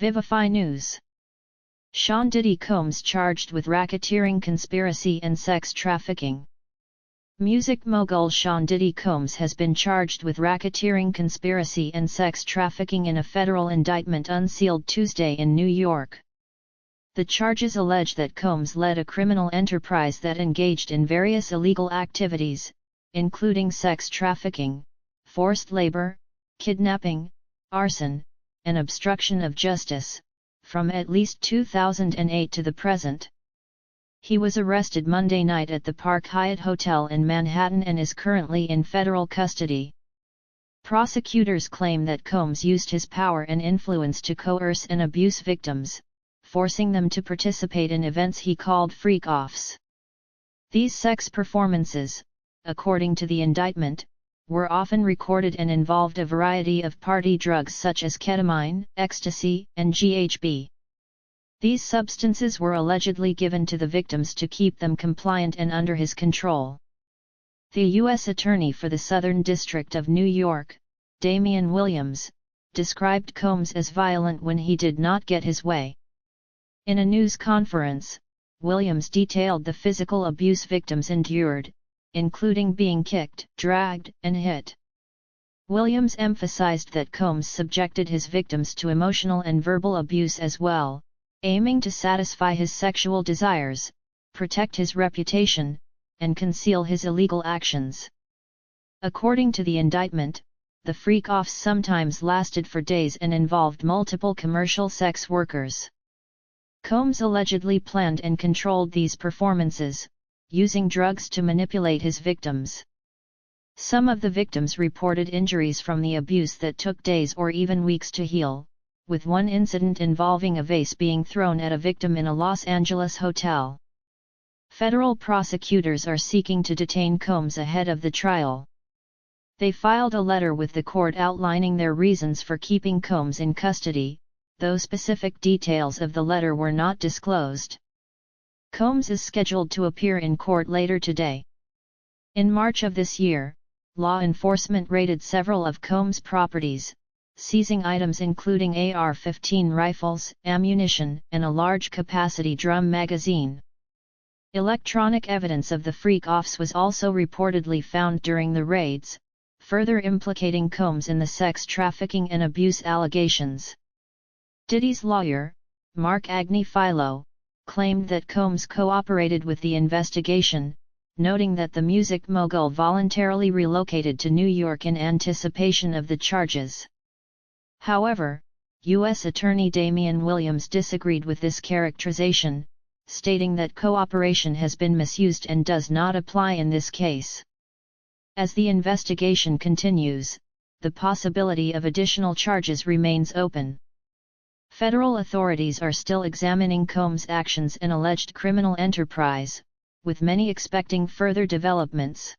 Vivify News. Sean Diddy Combs charged with racketeering conspiracy and sex trafficking. Music mogul Sean Diddy Combs has been charged with racketeering conspiracy and sex trafficking in a federal indictment unsealed Tuesday in New York. The charges allege that Combs led a criminal enterprise that engaged in various illegal activities, including sex trafficking, forced labor, kidnapping, arson, and obstruction of justice, from at least 2008 to the present. He was arrested Monday night at the Park Hyatt Hotel in Manhattan and is currently in federal custody. Prosecutors claim that Combs used his power and influence to coerce and abuse victims, forcing them to participate in events he called freak-offs. These sex performances, according to the indictment, were often recorded and involved a variety of party drugs such as ketamine, ecstasy, and GHB. These substances were allegedly given to the victims to keep them compliant and under his control. The U.S. Attorney for the Southern District of New York, Damian Williams, described Combs as violent when he did not get his way. In a news conference, Williams detailed the physical abuse victims endured, including being kicked, dragged, and hit. Williams emphasized that Combs subjected his victims to emotional and verbal abuse as well, aiming to satisfy his sexual desires, protect his reputation, and conceal his illegal actions. According to the indictment, the freak-offs sometimes lasted for days and involved multiple commercial sex workers. Combs allegedly planned and controlled these performances, using drugs to manipulate his victims. Some of the victims reported injuries from the abuse that took days or even weeks to heal, with one incident involving a vase being thrown at a victim in a Los Angeles hotel. Federal prosecutors are seeking to detain Combs ahead of the trial. They filed a letter with the court outlining their reasons for keeping Combs in custody, though specific details of the letter were not disclosed. Combs is scheduled to appear in court later today. In March of this year, law enforcement raided several of Combs' properties, seizing items including AR-15 rifles, ammunition, and a large-capacity drum magazine. Electronic evidence of the freak-offs was also reportedly found during the raids, further implicating Combs in the sex trafficking and abuse allegations. Diddy's lawyer, Mark Agnifilo, claimed that Combs cooperated with the investigation, noting that the music mogul voluntarily relocated to New York in anticipation of the charges. However, U.S. Attorney Damian Williams disagreed with this characterization, stating that cooperation has been misused and does not apply in this case. As the investigation continues, the possibility of additional charges remains open. Federal authorities are still examining Combs' actions and alleged criminal enterprise, with many expecting further developments.